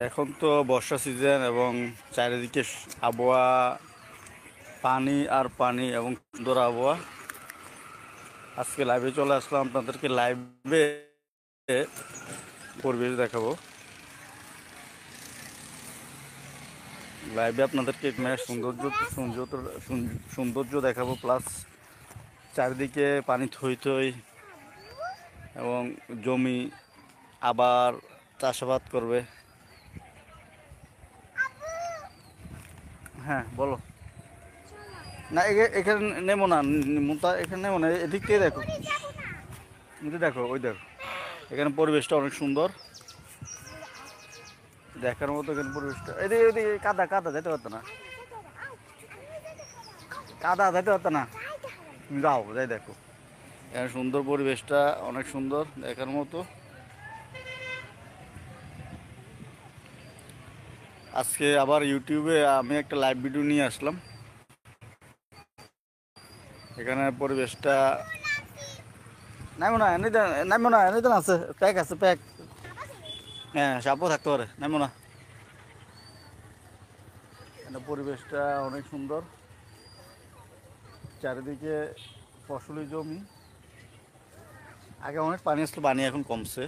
এখন তো বর্ষা সিজন এবং চারিদিকে আবহাওয়া পানি আর পানি এবং সুন্দর আবহাওয়া। আজকে লাইভে চলে আসলাম, আপনাদেরকে লাইভে পরিবেশ দেখাবো। লাইভে আপনাদেরকে সৌন্দর্য দেখাবো, প্লাস চারিদিকে পানি থই থই এবং জমি আবার চাষাবাদ করবে। হ্যাঁ বলো। না এখানে নেবো না, মুতা এখানে নেবো না, এদিক থেকে দেখো, কিন্তু দেখো ওই দেখো, এখানে পরিবেশটা অনেক সুন্দর দেখার মতো। এখানে পরিবেশটা এদিকে এদিকে কাদা কাদা যেতে পারতো না, কাদা যেতে পারতো না, যাও যাই দেখো। এখানে সুন্দর পরিবেশটা অনেক সুন্দর দেখার মতো। আজকে আবার ইউটিউবে আমি একটা লাইভ ভিডিও নিয়ে আসলাম। এখানে পরিবেশটা নামো না এনে, নামো না এনে আছে, প্যাক আছে প্যাক। হ্যাঁ সাপও থাকতে পারে, নামো না। এখানে পরিবেশটা অনেক সুন্দর, চারিদিকে ফসলি জমি। আগে অনেক পানি আসলো, পানি এখন কমছে,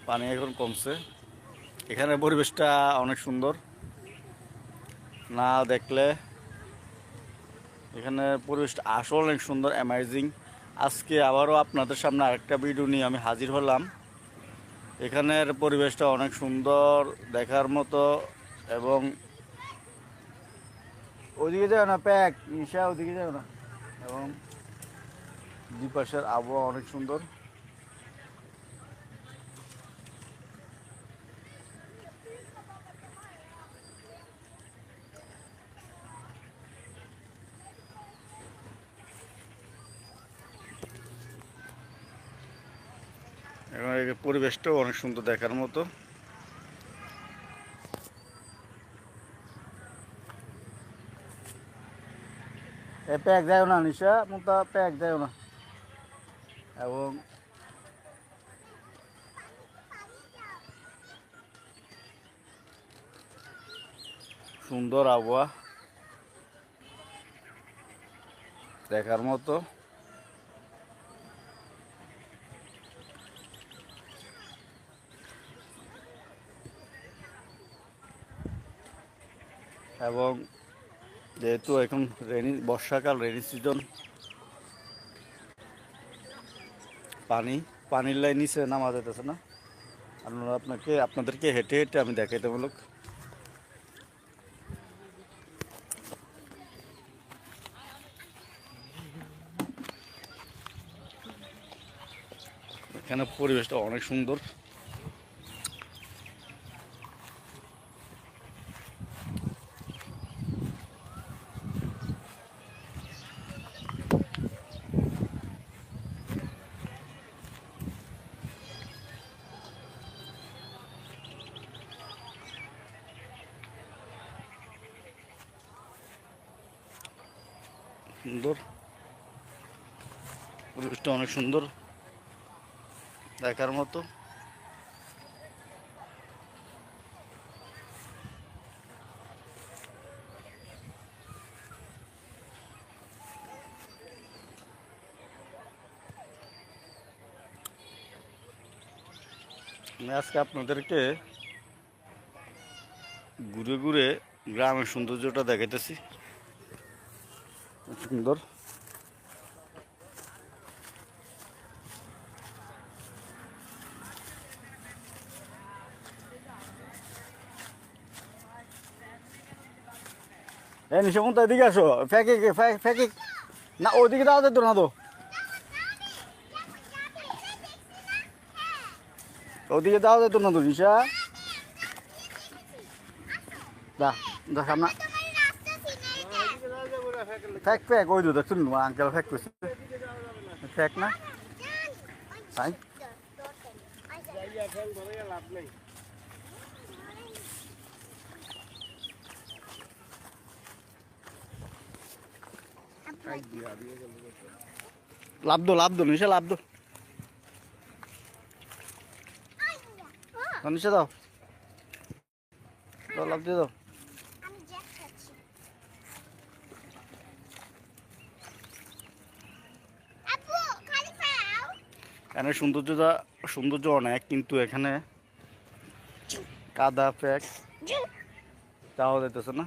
পানি এখন কমছে। এখানে পরিবেশটা অনেক সুন্দর, না দেখলে এখানে পরিবেশটা আসলে অনেক সুন্দর, অ্যামেজিং। আজকে আবারও আপনাদের সামনে আরেকটা ভিডিও নিয়ে আমি হাজির হলাম। এখানের পরিবেশটা অনেক সুন্দর দেখার মতো, এবং ওদিকে যাও না প্যাক নিশা, ওদিকে যাও না। এবং দুপাশের আবহাওয়া অনেক সুন্দর। এবং এই পরিবেশটাও অনেক সুন্দর দেখার মতো। এ প্যাক যাও না নিশা, মোটা প্যাক যাও না। এবং সুন্দর আবহাওয়া দেখার মতো। এবং যেহেতু এখন বর্ষাকাল, রেনি সিজন, পানির লাইন নিচে নামা যেতেছে না। আপনাদেরকে হেঁটে হেঁটে আমি দেখাইতেমূলক। এখানে পরিবেশটা অনেক সুন্দর। সুন্দর পরিবেশটা অনেক সুন্দর দেখার মতো। আমি আজকে আপনাদেরকে ঘুরে ঘুরে গ্রামের সৌন্দর্যটা দেখাইতেছি, সুন্দর। এই নিশামন্ত এদিকে আসো, ফেঁকে ফেঁকে না, ওইদিকে দাও তো না, তো ওদিকে দাও যেত না তো নিশা, দা দা সামনা ফেক ফেক, ওই দুধ শুনুন আঙ্কেল ফেক করছে, ফেক না তাই। লাভ দো নিশা, লাভ দো। নিচে দাও, দাও লাভ দিয়ে দাও। এখানে সৌন্দর্য অনেক, কিন্তু এখানে কাদা প্যাক যাওয়া যাইতেছে না।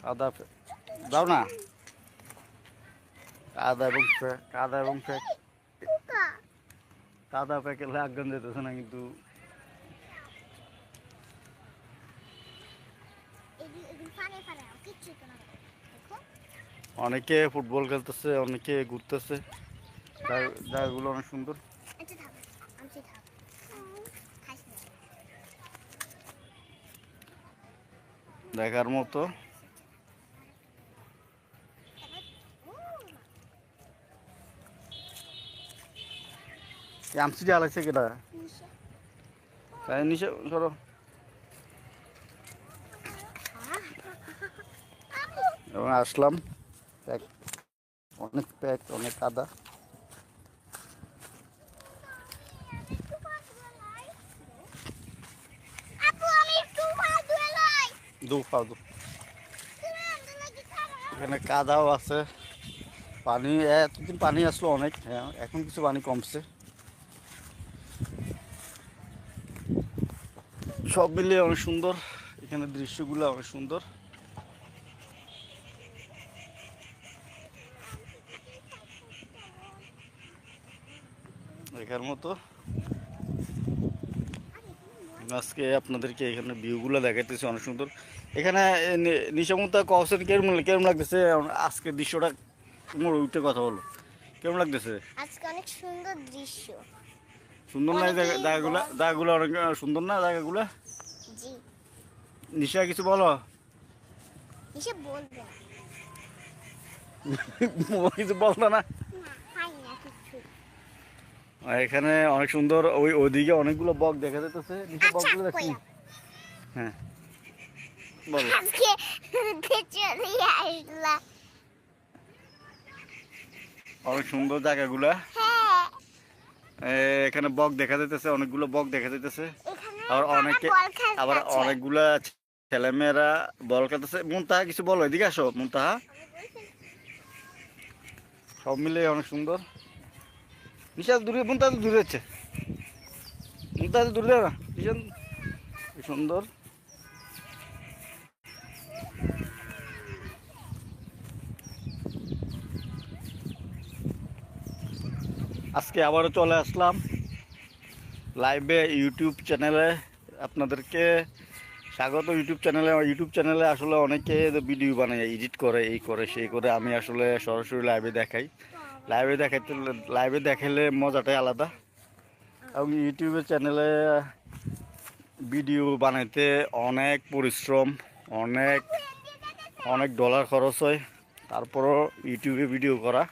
কাদা যাও না, কাদা এবং প্যাক কাদা প্যাকের আগান যেতেছে না, কিন্তু অনেকে ফুটবল খেলতেছে, অনেকে ঘুরতেছে, জায়গাগুলো অনেক সুন্দর দেখার মতো। আমসি আলাইছে কেটা তাই নিচে সরো। এবং আসলাম, অনেক প্যাক, অনেক কাদা। এখানে কাদাও আছে, পানি এতদিন পানি আসলো অনেক, হ্যাঁ এখন কিছু পানি কমছে। সব মিলিয়ে অনেক সুন্দর, এখানে দৃশ্যগুলো অনেক সুন্দর। দেখার মতো। আজকে আপনাদেরকে এখানে ভিউগুলো দেখাইতেছি অনেক সুন্দর। এখানে নিশামুতা কওছেন কেমন লাগতেছে আজকে দৃশ্যটা? তোমার উঠে কথা বলো, কেমন লাগতেছে আজকে? অনেক সুন্দর দৃশ্য। সুন্দর না জায়গাগুলো অনেক সুন্দর না জায়গাগুলো? জি। নিশা কিছু বলো। নিশা বলবে না। কিছু বলতো না। এখানে অনেক সুন্দর, ওইদিকে অনেকগুলো বক দেখা যাইতেছে। নিচে বকগুলো দেখছি। হ্যাঁ বলো। অনেক সুন্দর জায়গাগুলা। এখানে বক দেখা যাইতেছে, অনেকগুলো বক দেখা যাইতেছে। আবার অনেকগুলা ছেলেমেয়েরা বল খেলতেছে। মুনতাহা কিছু বলো, এদিকে আসো মুনতাহা। সব মিলে অনেক সুন্দর। নিশা দূরে, মুনতাহা তো দূরে যাচ্ছে, মুনতাহা তো দূরে যাও না। নিশা সুন্দর। আজকে আবারও চলে আসলাম লাইভে ইউটিউব চ্যানেলে। আপনাদেরকে স্বাগত ইউটিউব চ্যানেলে। আসলে অনেকে ভিডিও বানায়, এডিট করে, এই করে সেই করে। আমি আসলে সরাসরি লাইভে দেখাই। লাইভে দেখাইলে মজাটাই আলাদা। এবং ইউটিউবের চ্যানেলে ভিডিও বানাইতে অনেক পরিশ্রম, অনেক ডলার খরচ হয়। তারপরও ইউটিউবে ভিডিও করা,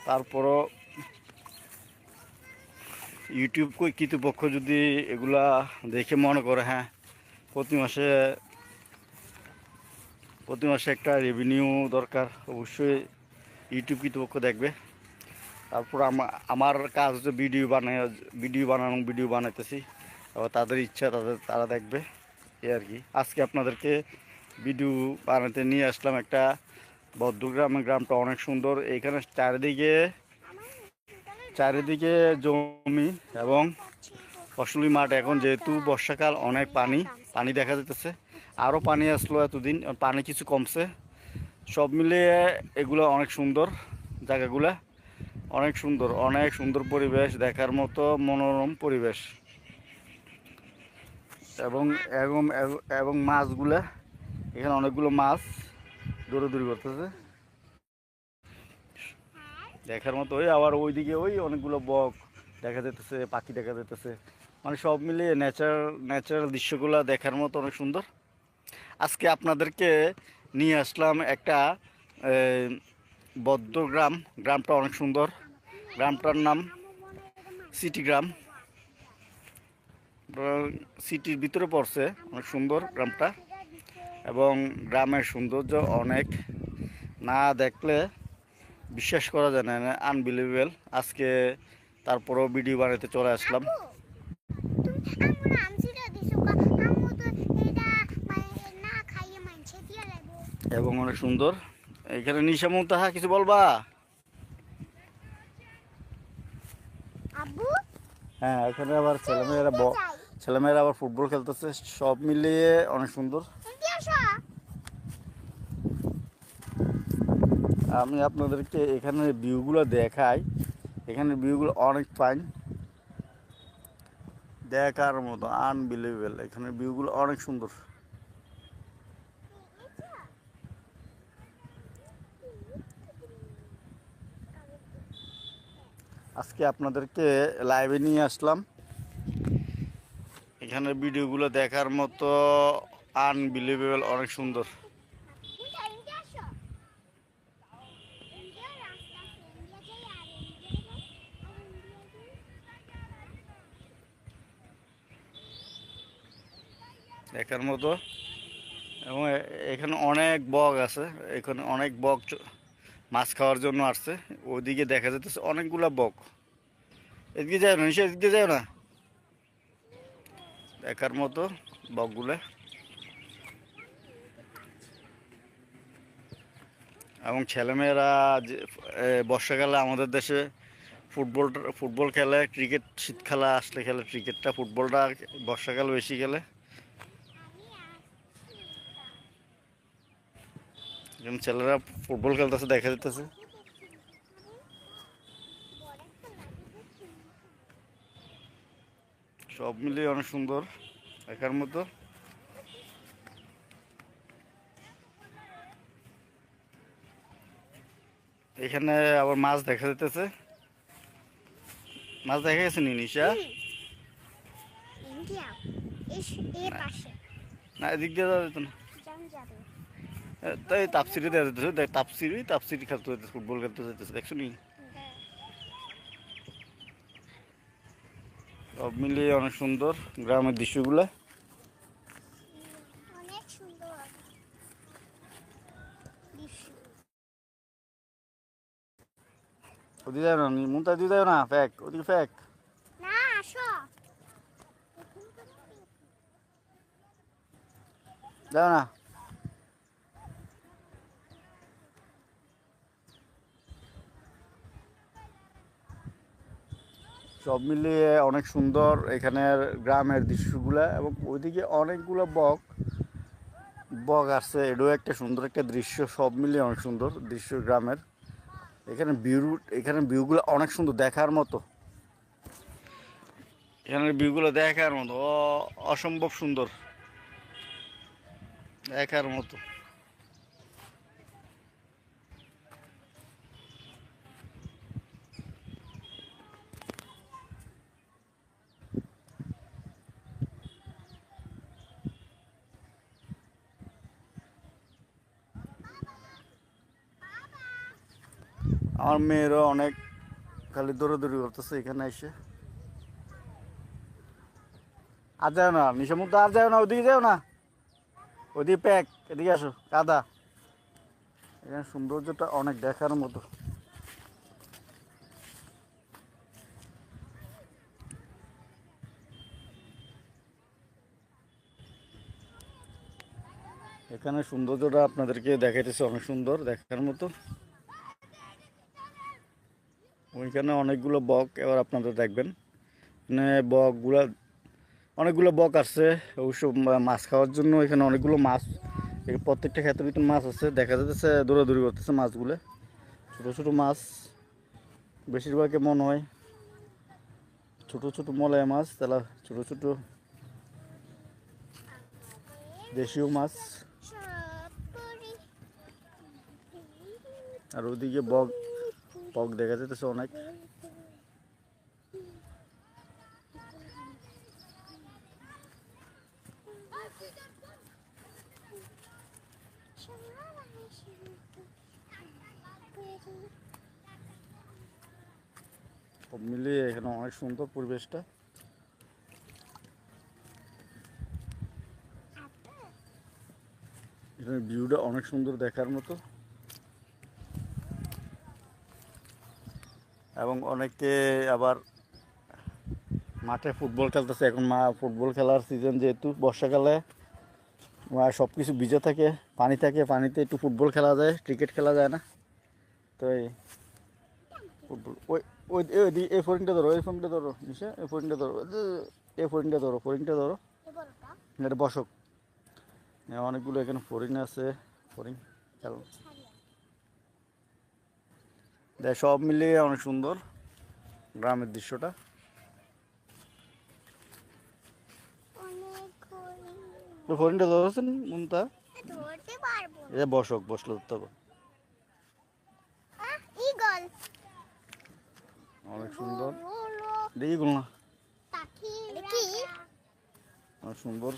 তারপরও ইউটিউব কর্তৃপক্ষ যদি এগুলা দেখে মনে করে হ্যাঁ প্রতি মাসে একটা রেভিনিউ দরকার, অবশ্যই ইউটিউব কর্তৃপক্ষ দেখবে। তারপর আমার কাজ হচ্ছে ভিডিও বানাইতেছি। আবার তাদের ইচ্ছা, তারা দেখবে, এই আর কি। আজকে আপনাদেরকে ভিডিও বানাতে নিয়ে আসলাম একটা বদ্ধগ্রাম। গ্রামটা অনেক সুন্দর। এইখানে চারিদিকে জমি এবং ফসলি মাঠ। এখন যেহেতু বর্ষাকাল, অনেক পানি দেখা যাইতেছে। আরও পানি আসলো এতদিন, পানি কিছু কমছে। সব মিলিয়ে এগুলো অনেক সুন্দর জায়গাগুলা, অনেক সুন্দর পরিবেশ, দেখার মতো মনোরম পরিবেশ। এবং মাছগুলা, এখানে অনেকগুলো মাছ দৌড়াদৌড়ি করতেছে, দেখার মতো। আবার ওইদিকে অনেকগুলো বক দেখা যেতেছে, পাখি দেখা যেতেছে। মানে সব মিলিয়ে ন্যাচারাল দৃশ্যগুলো দেখার মতো অনেক সুন্দর। আজকে আপনাদেরকে নিয়ে আসলাম একটা গ্রামটা অনেক সুন্দর। গ্রামটার নাম সিটি গ্রাম, সিটির ভিতরে পড়ছে। অনেক সুন্দর গ্রামটা, এবং গ্রামের সৌন্দর্য অনেক, না দেখলে বিশ্বাস করা যায় না, আনবিলিভেবল। আজকে তারপরেও ভিডিও বানাতে চলে আসলাম। আমু না আমসিটা দিছো আমু তো এটা মানে না খাইয়ে মানছে দিয়া লাগবো। এবং অনেক সুন্দর। এখানে নিশা মুনতাহা কিছু বলবা? আব্বু হ্যাঁ, এখানে আবার এনতে যাই ছেলেমেয়েরা আবার ফুটবল খেলতেছে, সব মিলিয়ে অনেক সুন্দর। এনতে আসো। আমি আপনাদেরকে এখানে ভিউগুলো দেখাই। এখানে ভিউগুলো অনেক ফাইন, দেখার মতো, আনবিলিভেবল। এখানে ভিউগুলো অনেক সুন্দর। আজকে আপনাদেরকে লাইভে নিয়ে আসলাম। এখানে ভিডিওগুলো দেখার মতো, আনবিলিভেবল, অনেক সুন্দর। মুন্টা এনতে আসো। ইন্ডিয়া রাস্তা ইন্ডিয়া যাই আর ইন্ডিয়া দেখার মতো। এবং এখানে অনেক বক আছে। এখানে অনেক বক মাছ খাওয়ার জন্য আসছে। ওইদিকে দেখা যাচ্ছে অনেকগুলা বক। এদিকে যায় না নিশা, এদিকে যায় না। দেখার মতো বকগুলা। এবং ছেলেমেয়েরা যে বর্ষাকালে আমাদের দেশে ফুটবল খেলে, ক্রিকেট শীতকালে আসলে খেলে ক্রিকেটটা, ফুটবলটা বর্ষাকালে বেশি খেলে। এখানে ছেলেরা ফুটবল খেলতেছে দেখা যেতেছে। সব মিলিয়ে অনেক সুন্দর, দেখার মতো। এখানে আবার মাছ দেখা যেতেছে। মাছ দেখা গেছে নি নিশা? ইন্ডিয়া এই পাশে না, এদিক দিয়ে যাওয়া যেত না। জান যাবে তাই তাপসিরি দেওয়া যেতেছে, দেখ তাপসিরি খেলতে যেতেছে, ফুটবল খেলতে যেতেছে, দেখছো নি? সব মিলিয়ে অনেক সুন্দর গ্রামের দৃশ্যগুলো। অনেক সুন্দর দৃশ্য। ওদিকে যাও না, মুন্তা দিয়ে যাও না, ফ্যাক ওদিকে ফ্যাক। না আসো যাও না। সব মিলিয়ে অনেক সুন্দর এখানের গ্রামের দৃশ্যগুলা। এবং ওইদিকে অনেকগুলো বক বক আসছে, এটাও একটা সুন্দর একটা দৃশ্য। সব মিলিয়ে অনেক সুন্দর দৃশ্য গ্রামের। এখানে ভিউগুলো অনেক সুন্দর, দেখার মতো। এখানের ভিউগুলো দেখার মতো, অসম্ভব সুন্দর, দেখার মতো। আমার মেয়েরও অনেক খালি দৌড়াদৌড়ি করতেছে এখানে এসে। আর যাও না নিশামুদ্দা, আর যাও না, ওদিকে যাও না, ওদিকে প্যাক, এদিকে আসো, কাদা। এখানে সৌন্দর্যটা অনেক দেখার মতো। এখানে সৌন্দর্যটা আপনাদেরকে দেখাইতেছে, অনেক সুন্দর, দেখার মতো। ওইখানে অনেকগুলো বক, এবার আপনারা দেখবেন এখানে অনেকগুলো বক আসছে অবশ্য মাছ খাওয়ার জন্য। এখানে অনেকগুলো মাছ, প্রত্যেকটা ক্ষেতের ভিতরে মাছ আছে, দেখা যাচ্ছে দৌড়াদৌড়ি করতেছে মাছগুলো। ছোট ছোট মাছ বেশিরভাগই মনে হয়, ছোট ছোট মলায় মাছ, তাহলে ছোট ছোট দেশীয় মাছ। আর ওদিকে বক বক দেখা যাইতেছে অনেক। সব মিলিয়ে এখানে অনেক সুন্দর পরিবেশটা। এখানে ভিউটা অনেক সুন্দর, দেখার মতো। এবং অনেকে আবার মাঠে ফুটবল খেলতেছে এখন। ফুটবল খেলার সিজন, যেহেতু বর্ষাকালে সব কিছু ভিজে থাকে, পানি থাকে, পানিতে একটু ফুটবল খেলা যায়, ক্রিকেট খেলা যায় না। তো এই ফুটবল ওই ওই এই ফোরিংটা ধরো, এই ফোরিংটা ধরো নিশা, এই ফোরিংটা ধরো, এই ফোরিংটা ধরো, ফোরিংটা ধরো। এটা বসক, অনেকগুলো এখানে ফোরিং আছে। ফোরিং খেল দেখ, সব মিলিয়ে অনেক সুন্দর গ্রামের দৃশ্যটা। ওই ফোরিংটা ধরেছেন মুনতা, এটা বসক, বসলে ধরতে হবে। অনেক সুন্দর, দেখি গুলো না, অনেক সুন্দর।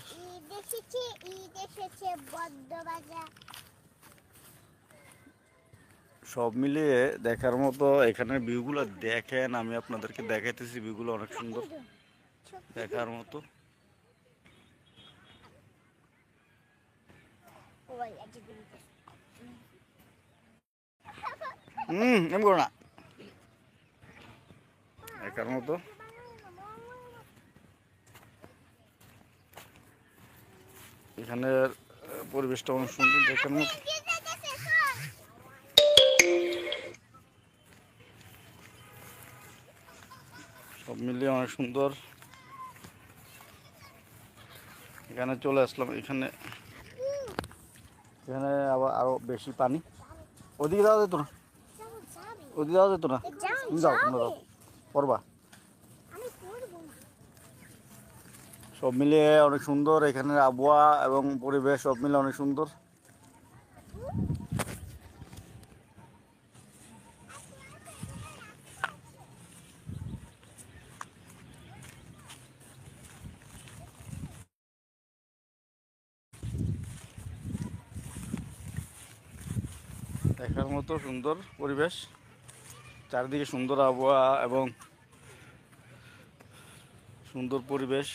সব মিলিয়ে দেখার মতো এখানের ভিউগুলো দেখেন, আমি আপনাদেরকে দেখাইতেছি, ভিউগুলো অনেক সুন্দর দেখার মতো। এমন করো না, দেখার মতো। এখানের পরিবেশটা অনেক সুন্দর দেখার মতো। সব মিলিয়ে অনেক সুন্দর। এখানে চলে আসলাম, এখানে এখানে আবার আরো বেশি পানি। ওদিকে যাওয়া যেত না, ওদিকে যাওয়া যেত না, তুমি যাও, তোমরা যাও, পড়বা। সব মিলিয়ে অনেক সুন্দর এখানের আবহাওয়া এবং পরিবেশ, সব মিলে অনেক সুন্দর। দেখার মতো সুন্দর পরিবেশ, চারিদিকে সুন্দর আবহাওয়া এবং সুন্দর পরিবেশ।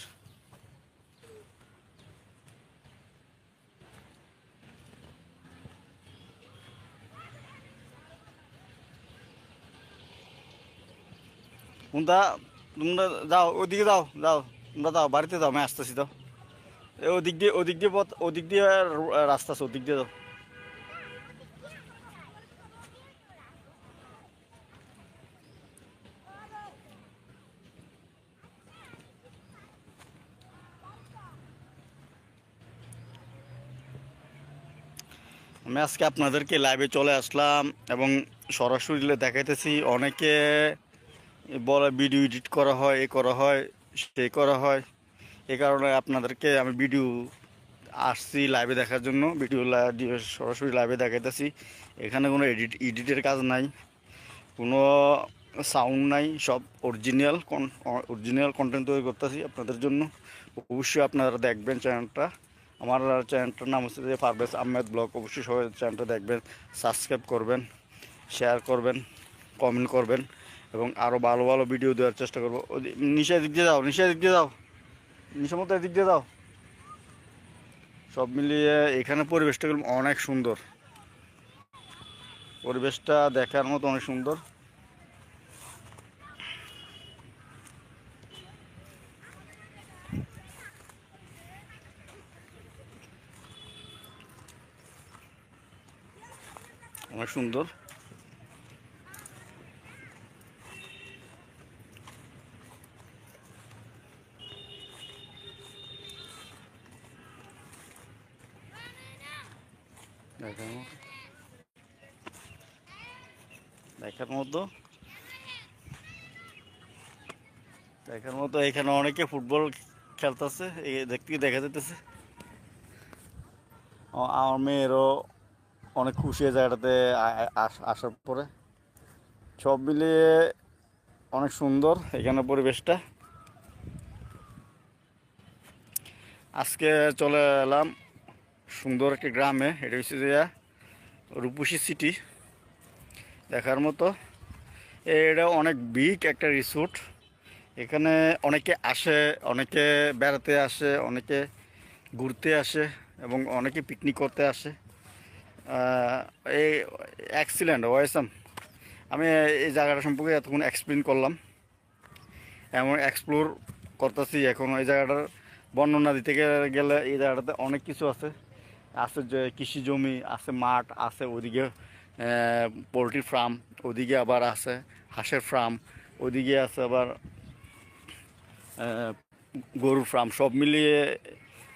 তোমরা তোমরা যাও, ওদিকে যাও, যাও তোমরা, যাও বাড়িতে যাও, আমি আসতেছি। দাও ওদিক দিয়ে, ওদিক দিয়ে পথ, ওদিক দিয়ে রাস্তা আছে, ওদিক দিয়ে যাও। আমি আজকে আপনাদেরকে লাইভে চলে আসলাম এবং সরাসরি দেখাইতেছি। অনেকে বলে ভিডিও এডিট করা হয়, এ করা হয়, সে করা হয়। এই কারণে আপনাদেরকে আমি ভিডিও আসছি লাইভে দেখার জন্য, ভিডিও সরাসরি লাইভে দেখাইতেছি। এখানে কোনো এডিটের কাজ নাই, কোনো সাউন্ড নাই, সব অরিজিনাল কন্টেন্ট তৈরি করতেছি আপনাদের জন্য। অবশ্যই আপনারা দেখবেন চ্যানেলটা। আমার চ্যানেলটার নাম হচ্ছে যে পারভেজ আহমেদ ব্লগ। অবশ্যই সবাই চ্যানেলটা দেখবেন, সাবস্ক্রাইব করবেন, শেয়ার করবেন, কমেন্ট করবেন এবং আরও ভালো ভালো ভিডিও দেওয়ার চেষ্টা করবো। নিশা দিক দিয়ে যাও, নিশা দিক দিয়ে যাও, নিশার মতো দিক দিয়ে যাও। সব মিলিয়ে এখানে পরিবেশটা অনেক সুন্দর, পরিবেশটা দেখার মতো অনেক সুন্দর। অনেক সুন্দর। দেখার মতো, দেখার মতো এখানে অনেকে ফুটবল খেলতেছে, দেখতে দেখা যেতেছে। আমার মেয়েরও অনেক খুশি এই জায়গাটাতে আসার পরে। সব মিলিয়ে অনেক সুন্দর এখানে পরিবেশটা। আজকে চলে এলাম সুন্দর একটি গ্রামে, এটা হচ্ছে যে রূপসী সিটি, দেখার মতো। এটা অনেক বিগ একটা রিসোর্ট। এখানে অনেকে আসে, অনেকে বেড়াতে আসে, অনেকে ঘুরতে আসে এবং অনেকে পিকনিক করতে আসে। এই এক্সিলেন্ট ওয়েসাম। আমি এই জায়গাটা সম্পর্কে এতক্ষণ এক্সপ্লেন করলাম, এমন এক্সপ্লোর করতেছি। এখন এই জায়গাটার বর্ণনা দিতে গেলে এই জায়গাটাতে অনেক কিছু আছে। আছে যে কৃষি জমি আছে, মাঠ আছে, ওদিকে পোলট্রি ফার্ম, ওদিকে আবার আছে হাঁসের ফার্ম, ওদিকে আছে আবার গরুর ফার্ম। সব মিলিয়ে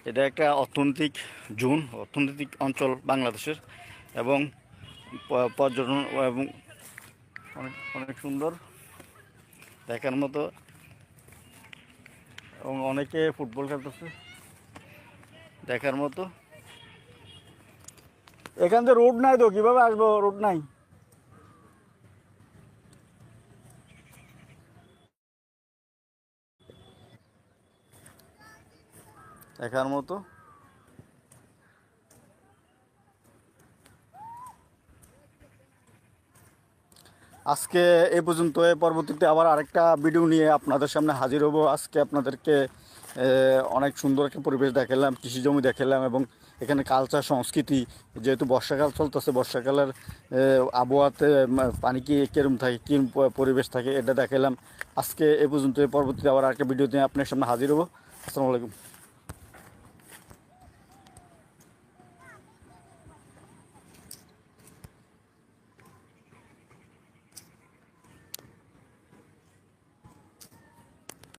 এটা একটা অর্থনৈতিক অঞ্চল বাংলাদেশের, এবং পর্যটন এবং অনেক অনেক সুন্দর দেখার মতো, এবং অনেকে ফুটবল খেলতেছে দেখার মতো। এখান থেকে রোড নাই তো, কিভাবে আসবো? রোড নাই। দেখার মতো। আজকে এই পর্যন্ত। পরবর্তীতে আবার আরেকটা ভিডিও নিয়ে আপনাদের সামনে হাজির হব। আজকে আপনাদেরকে অনেক সুন্দর একটা পরিবেশ দেখালাম, কৃষি জমি দেখালাম, এবং এখানে কালচার সংস্কৃতি, যেহেতু বর্ষাকাল চলতেছে, বর্ষাকালের আবহাওয়াতে পানি কীরকম থাকে, কী পরিবেশ থাকে, এটা দেখালাম। আজকে এ পর্যন্ত। পরবর্তীতে আবার আরেকটা ভিডিও নিয়ে আপনার সামনে হাজির হব। আসসালামু আলাইকুম।